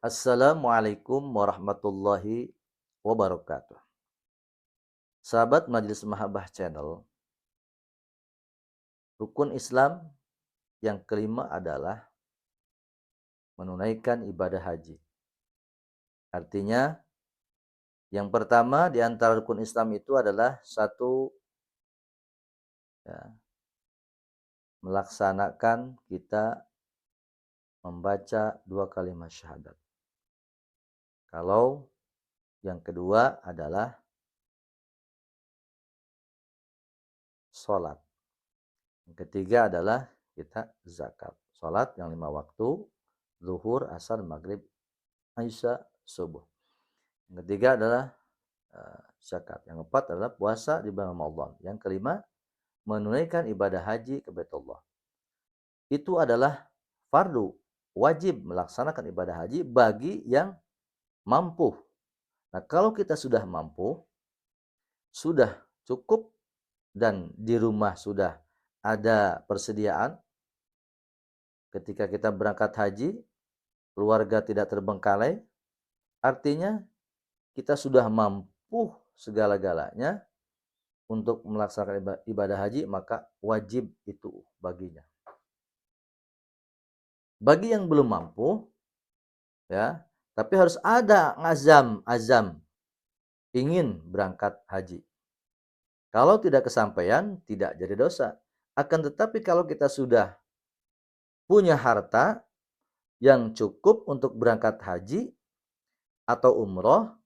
Assalamualaikum warahmatullahi wabarakatuh. Sahabat Majelis Mahabbah Channel, rukun Islam yang kelima adalah menunaikan ibadah haji. Artinya, yang pertama di antara rukun Islam itu adalah satu, ya, melaksanakan kita membaca dua kalimat syahadat. Kalau yang kedua adalah sholat. Yang ketiga adalah kita zakat. Sholat yang 5 waktu, zuhur, asar, maghrib, isya, subuh. Yang ketiga adalah zakat. Yang keempat adalah puasa di bulan Ramadan. Yang kelima, menunaikan ibadah haji ke Baitullah. Itu adalah fardu, wajib melaksanakan ibadah haji bagi yang mampu. Nah, kalau kita sudah mampu, sudah cukup dan di rumah sudah ada persediaan, ketika kita berangkat haji, keluarga tidak terbengkalai, artinya kita sudah mampu segala-galanya untuk melaksanakan ibadah haji, maka wajib itu baginya. Bagi yang belum mampu, ya, tapi harus ada azam ingin berangkat haji. Kalau tidak kesampaian, tidak jadi dosa. Akan tetapi kalau kita sudah punya harta yang cukup untuk berangkat haji atau umroh,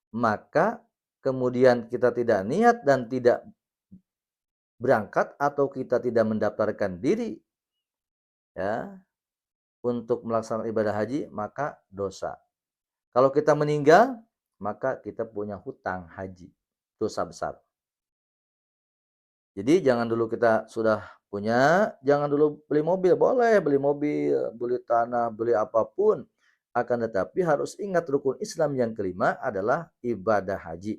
maka kemudian kita tidak niat dan tidak berangkat atau kita tidak mendaftarkan diri, ya, untuk melaksanakan ibadah haji, maka dosa. Kalau kita meninggal, maka kita punya hutang haji, dosa besar. Jadi jangan dulu kita sudah punya, jangan dulu beli mobil, boleh beli mobil, beli tanah, beli apapun. Akan tetapi harus ingat rukun Islam yang kelima adalah ibadah haji.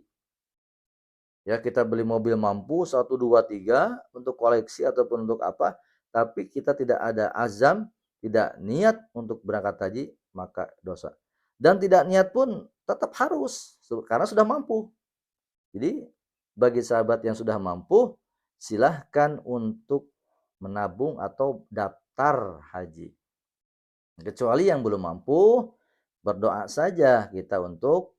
Ya, kita beli mobil mampu 1, 2, 3 untuk koleksi ataupun untuk apa, tapi kita tidak ada azam, tidak niat untuk berangkat haji, maka dosa. Dan tidak niat pun tetap harus karena sudah mampu. Jadi bagi sahabat yang sudah mampu, silahkan untuk menabung atau daftar haji. Kecuali yang belum mampu, berdoa saja kita untuk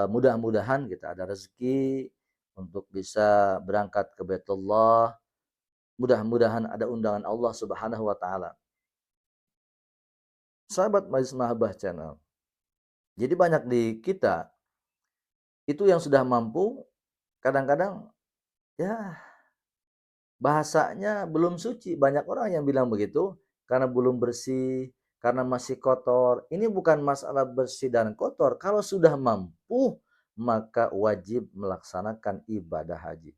mudah-mudahan kita ada rezeki untuk bisa berangkat ke Baitullah. Mudah-mudahan ada undangan Allah Subhanahu wa taala. Sahabat Majelis Mahabbah Channel. Jadi banyak di kita itu yang sudah mampu kadang-kadang ya bahasanya belum suci. Banyak orang yang bilang begitu karena belum bersih, karena masih kotor. Ini bukan masalah bersih dan kotor. Kalau sudah mampu, maka wajib melaksanakan ibadah haji.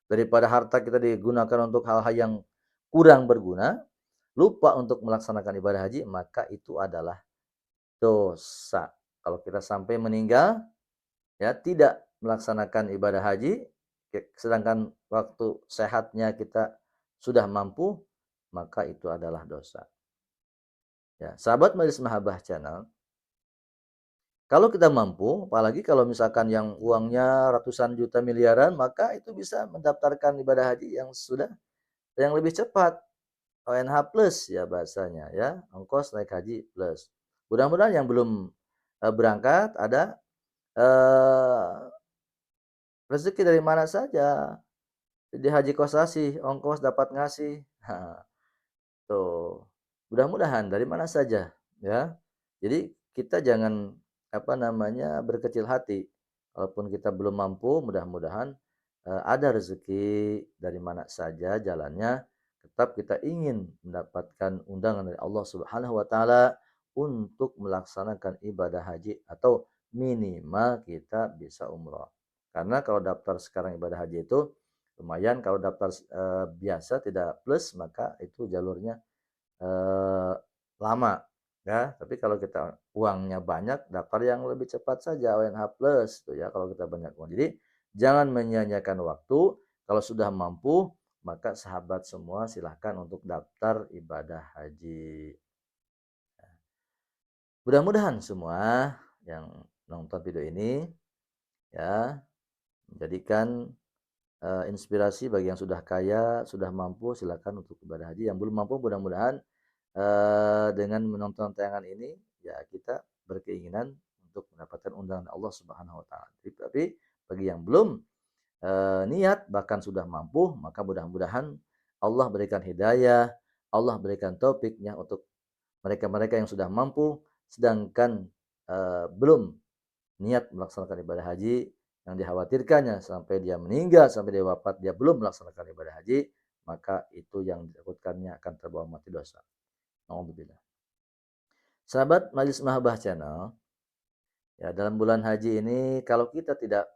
Daripada harta kita digunakan untuk hal-hal yang kurang berguna, lupa untuk melaksanakan ibadah haji, maka itu adalah dosa. Kalau kita sampai meninggal, ya tidak melaksanakan ibadah haji, sedangkan waktu sehatnya kita sudah mampu, maka itu adalah dosa. Ya, sahabat Majelis Mahabbah Channel, kalau kita mampu, apalagi kalau misalkan yang uangnya ratusan juta miliaran, maka itu bisa mendaftarkan ibadah haji yang lebih cepat. ONH plus ya bahasanya ya, ongkos naik haji plus. Mudah-mudahan yang belum berangkat ada rezeki dari mana saja. Di haji kosasi, ongkos dapat ngasih. Nah, tuh. Mudah-mudahan dari mana saja ya. Jadi kita jangan berkecil hati. Walaupun kita belum mampu, mudah-mudahan ada rezeki dari mana saja jalannya. Tetap kita ingin mendapatkan undangan dari Allah Subhanahu wa taala untuk melaksanakan ibadah haji atau minimal kita bisa umroh. Karena kalau daftar sekarang ibadah haji itu lumayan, kalau daftar biasa tidak plus maka itu jalurnya lama ya. Tapi kalau kita uangnya banyak, daftar yang lebih cepat saja ONH plus tuh ya kalau kita banyak uang. Jadi jangan menyia-nyiakan waktu. Kalau sudah mampu, maka sahabat semua silahkan untuk daftar ibadah haji. Mudah-mudahan semua yang nonton video ini ya menjadikan inspirasi bagi yang sudah kaya, sudah mampu silakan untuk ibadah haji. Yang belum mampu mudah-mudahan dengan menonton tayangan ini ya kita berkeinginan untuk mendapatkan undangan Allah Subhanahu wa taala. Tapi bagi yang belum niat bahkan sudah mampu, maka mudah-mudahan Allah berikan hidayah, Allah berikan taufiknya untuk mereka-mereka yang sudah mampu sedangkan belum niat melaksanakan ibadah haji, yang dikhawatirkannya sampai dia meninggal, sampai dia wafat, dia belum melaksanakan ibadah haji, maka itu yang ditakutkannya akan terbawa mati dosa. Alhamdulillah. Sahabat Majelis Mahabah Channel, ya dalam bulan haji ini kalau kita tidak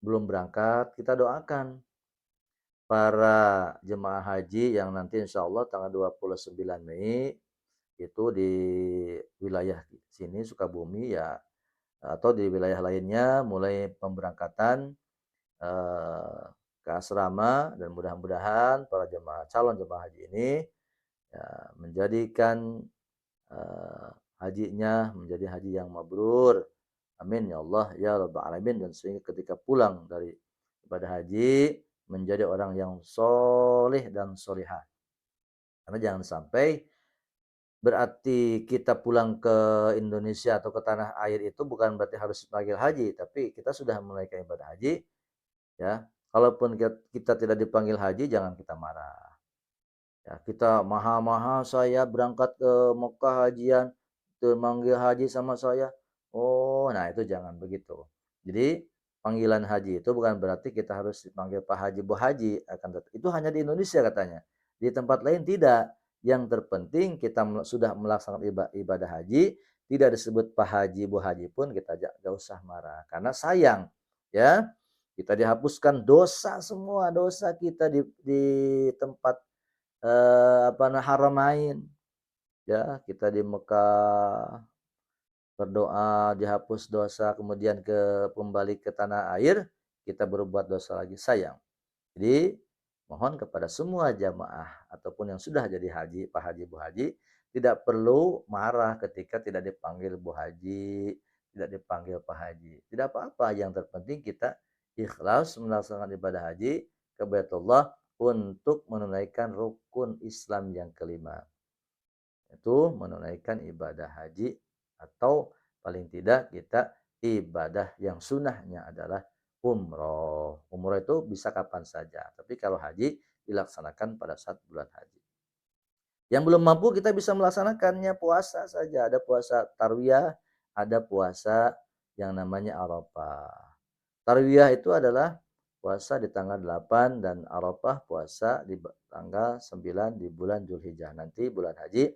belum berangkat, kita doakan para jemaah haji yang nanti insya Allah tanggal 29 Mei itu di wilayah sini Sukabumi ya atau di wilayah lainnya mulai pemberangkatan eh, ke asrama dan mudah-mudahan para jemaah calon jemaah haji ini ya, menjadikan eh, hajinya menjadi haji yang mabrur. Amin ya Allah ya rabbal alamin dan sehingga ketika pulang dari ibadah haji menjadi orang yang soleh dan solihah. Karena jangan sampai berarti kita pulang ke Indonesia atau ke tanah air itu bukan berarti harus panggil haji, tapi kita sudah menunaikan ibadah haji, ya. Kalaupun kita tidak dipanggil haji, jangan kita marah. Ya, kita maha-maha saya berangkat ke Mekah hajian, memanggil haji sama saya. Oh, nah itu jangan begitu. Jadi panggilan haji itu bukan berarti kita harus dipanggil Pak Haji, Bu Haji, akan itu hanya di Indonesia katanya. Di tempat lain tidak. Yang terpenting kita sudah melaksanakan ibadah haji, tidak disebut Pak Haji, Bu Haji pun kita gak usah marah. Karena sayang, ya kita dihapuskan dosa semua dosa kita di tempat apa nah haramain ya kita di Mekah berdoa dihapus dosa kemudian kembali ke tanah air kita berbuat dosa lagi sayang. Jadi mohon kepada semua jamaah ataupun yang sudah jadi haji, Pak Haji, Bu Haji, tidak perlu marah ketika tidak dipanggil Bu Haji, tidak dipanggil Pak Haji. Tidak apa-apa, yang terpenting kita ikhlas melaksanakan ibadah haji ke Baitullah untuk menunaikan rukun Islam yang kelima. Itu menunaikan ibadah haji atau paling tidak kita ibadah yang sunnahnya adalah umroh. Umroh itu bisa kapan saja. Tapi kalau haji dilaksanakan pada saat bulan haji. Yang belum mampu kita bisa melaksanakannya puasa saja. Ada puasa tarwiyah, ada puasa yang namanya Arafah. Tarwiyah itu adalah puasa di tanggal 8 dan Arafah puasa di tanggal 9 di bulan Zulhijjah. Nanti bulan haji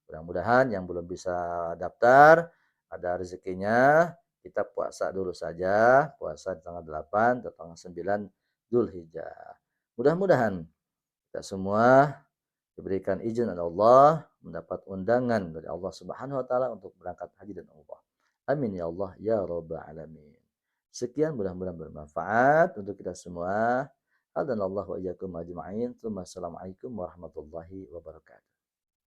mudah-mudahan yang belum bisa daftar ada rezekinya kita puasa dulu saja, puasa di tanggal 8 atau tanggal 9 Zulhijjah. Mudah-mudahan kita semua diberikan izin oleh Allah mendapat undangan dari Allah Subhanahu wa taala untuk berangkat haji dan umrah. Amin ya Allah ya rabbal alamin. Sekian mudah-mudahan bermanfaat untuk kita semua. Hadanallahu wa iyyakum ajma'in. Assalamualaikum warahmatullahi wabarakatuh.